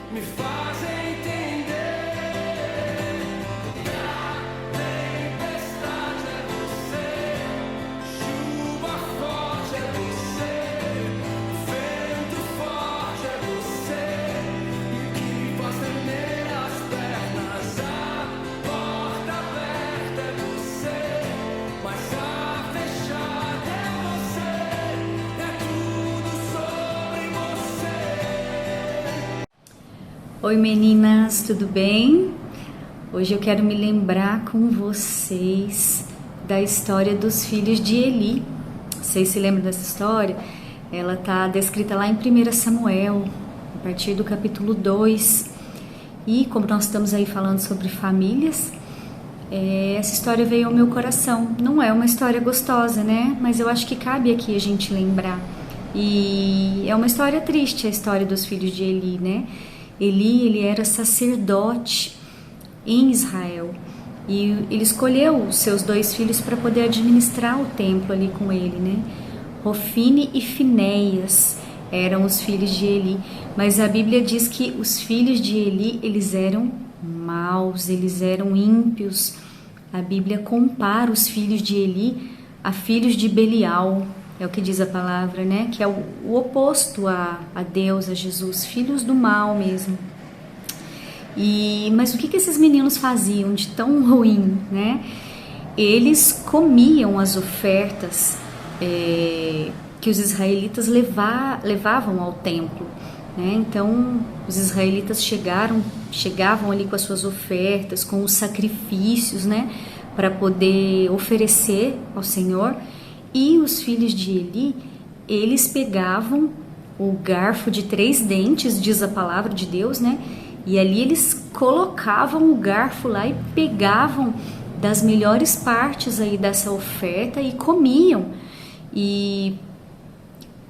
me faz entender que a tempestade é você, chuva forte é você, vento forte é você, e que faz tremer as pernas, a porta aberta é você, mas a fechada é você, é tudo sobre você. Oi meninas, tudo bem? Hoje eu quero me lembrar com vocês da história dos filhos de Eli. Vocês se lembram dessa história? Ela está descrita lá em 1 Samuel, a partir do capítulo 2. E como nós estamos aí falando sobre famílias, essa história veio ao meu coração. Não é uma história gostosa, né? Mas eu acho que cabe aqui a gente lembrar. E é uma história triste, a história dos filhos de Eli, né? Eli, ele era sacerdote em Israel e ele escolheu os seus 2 filhos para poder administrar o templo ali com ele, né? Hofni e Finéias eram os filhos de Eli, mas a Bíblia diz que os filhos de Eli, eles eram maus, eles eram ímpios. A Bíblia compara os filhos de Eli a filhos de Belial, é o que diz a palavra, né? Que é o oposto a Deus, a Jesus, filhos do mal mesmo. Mas o que esses meninos faziam de tão ruim, né? Eles comiam as ofertas que os israelitas levavam ao templo, né? Então, os israelitas chegavam ali com as suas ofertas, com os sacrifícios, né? Para poder oferecer ao Senhor. E os filhos de Eli, eles pegavam o garfo de 3 dentes, diz a palavra de Deus, né? E ali eles colocavam o garfo lá e pegavam das melhores partes aí dessa oferta e comiam. E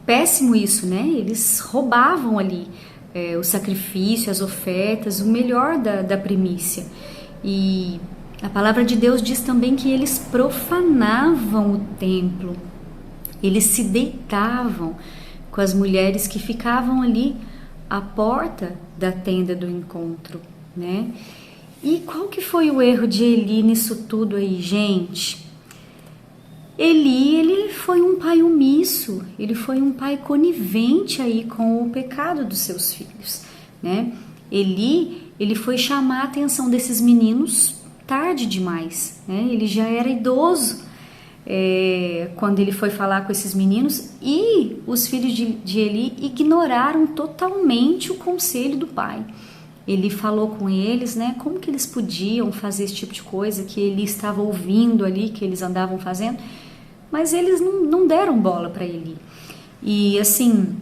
péssimo isso, né? Eles roubavam ali o sacrifício, as ofertas, o melhor da primícia. E a palavra de Deus diz também que eles profanavam o templo, eles se deitavam com as mulheres que ficavam ali à porta da tenda do encontro, né? E qual que foi o erro de Eli nisso tudo aí, gente? Eli, ele foi um pai omisso, ele foi um pai conivente aí com o pecado dos seus filhos, né? Eli, ele foi chamar a atenção desses meninos tarde demais, né? Ele já era idoso quando ele foi falar com esses meninos, e os filhos de Eli ignoraram totalmente o conselho do pai. Ele falou com eles, né, como que eles podiam fazer esse tipo de coisa que ele estava ouvindo ali, que eles andavam fazendo, mas eles não deram bola para Eli. E assim,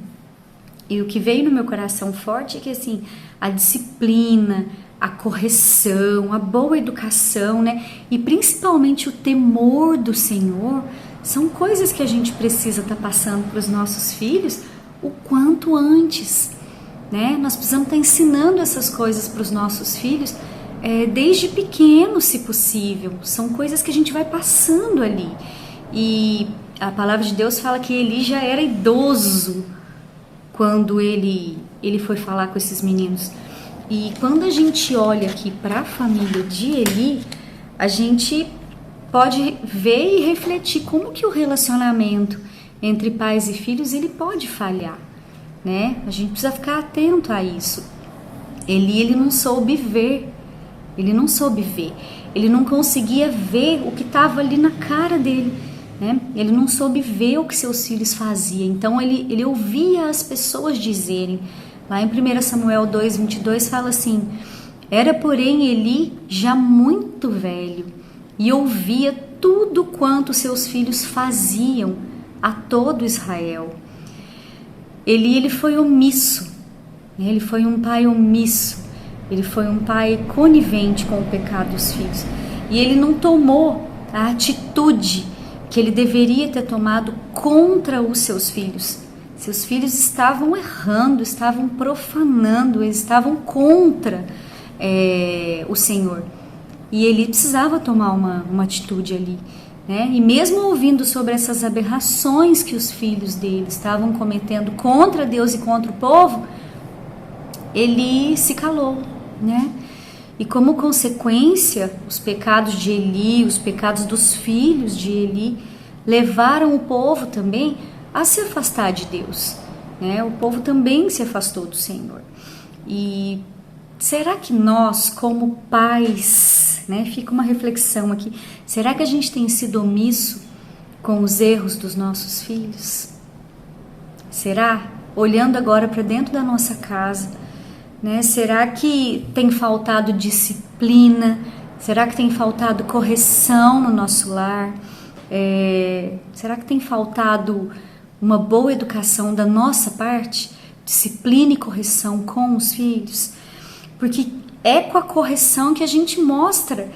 e o que veio no meu coração forte é que assim, a disciplina, a correção, a boa educação, né? E principalmente o temor do Senhor são coisas que a gente precisa estar passando para os nossos filhos o quanto antes, né? Nós precisamos estar ensinando essas coisas para os nossos filhos desde pequeno, se possível. São coisas que a gente vai passando ali. E a palavra de Deus fala que Eli já era idoso quando ele foi falar com esses meninos. E quando a gente olha aqui para a família de Eli, a gente pode ver e refletir como que o relacionamento entre pais e filhos ele pode falhar, né? A gente precisa ficar atento a isso. Ele não soube ver, ele não conseguia ver o que estava ali na cara dele, né? Ele não soube ver o que seus filhos faziam, então ele ouvia as pessoas dizerem. Lá em 1 Samuel 2:22 fala assim: era porém Eli já muito velho e ouvia tudo quanto seus filhos faziam a todo Israel. Ele foi omisso, né? Ele foi um pai omisso, ele foi um pai conivente com o pecado dos filhos, e ele não tomou a atitude que ele deveria ter tomado contra os seus filhos. Seus filhos estavam errando, estavam profanando, eles estavam contra o Senhor. E ele precisava tomar uma atitude ali, né? E mesmo ouvindo sobre essas aberrações que os filhos dele estavam cometendo contra Deus e contra o povo, Eli se calou, né? E como consequência, os pecados de Eli, os pecados dos filhos de Eli, levaram o povo também a se afastar de Deus, né? O povo também se afastou do Senhor. E será que nós, como pais, né? Fica uma reflexão aqui, será que a gente tem sido omisso com os erros dos nossos filhos? Será? Olhando agora para dentro da nossa casa, né? Será que tem faltado disciplina? Será que tem faltado correção no nosso lar? Será que tem faltado uma boa educação da nossa parte? Disciplina e correção com os filhos? Porque é com a correção que a gente mostra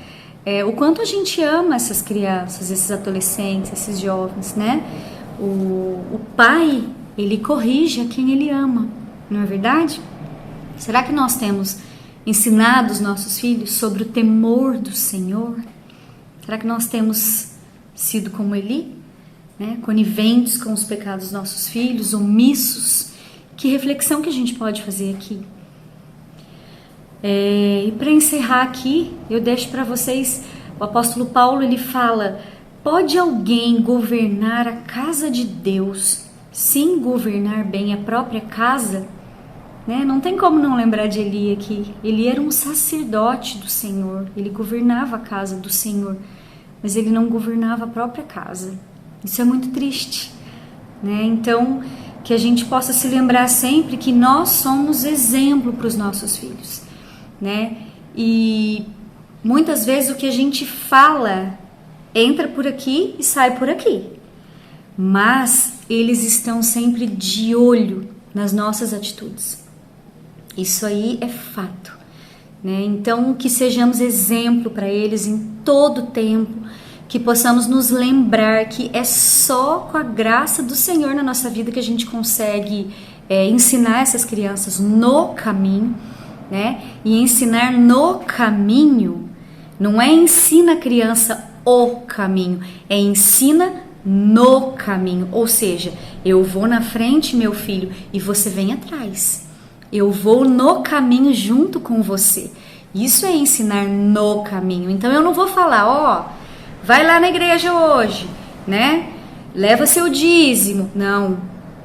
o quanto a gente ama essas crianças, esses adolescentes, esses jovens, né? O pai, ele corrige a quem ele ama, não é verdade? Será que nós temos ensinado os nossos filhos sobre o temor do Senhor? Será que nós temos sido como Eli, né? Coniventes com os pecados dos nossos filhos, omissos? Que reflexão que a gente pode fazer aqui? E para encerrar aqui, eu deixo para vocês, o apóstolo Paulo, ele fala: pode alguém governar a casa de Deus sem governar bem a própria casa? Né? Não tem como não lembrar de Eli aqui. Ele era um sacerdote do Senhor, ele governava a casa do Senhor, mas ele não governava a própria casa. Isso é muito triste, né? Então, que a gente possa se lembrar sempre que nós somos exemplo para os nossos filhos, né? E muitas vezes o que a gente fala entra por aqui e sai por aqui, mas eles estão sempre de olho nas nossas atitudes. Isso aí é fato, né? Então, que sejamos exemplo para eles em todo tempo, que possamos nos lembrar que é só com a graça do Senhor na nossa vida que a gente consegue ensinar essas crianças no caminho, né? E ensinar no caminho não é ensina a criança o caminho, é ensina no caminho. Ou seja, eu vou na frente, meu filho, e você vem atrás. Eu vou no caminho junto com você. Isso é ensinar no caminho. Então eu não vou falar, vai lá na igreja hoje, né? Leva seu dízimo. Não,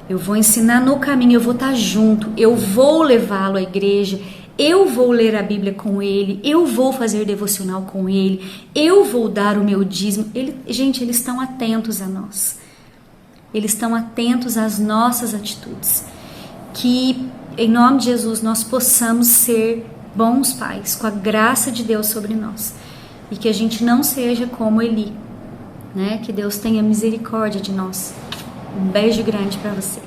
eu vou ensinar no caminho, eu vou estar junto, eu vou levá-lo à igreja, eu vou ler a Bíblia com ele, eu vou fazer devocional com ele, eu vou dar o meu dízimo. Gente, eles estão atentos a nós. Eles estão atentos às nossas atitudes. Que, em nome de Jesus, nós possamos ser bons pais, com a graça de Deus sobre nós. E que a gente não seja como Eli, né? Que Deus tenha misericórdia de nós. Um beijo grande para você.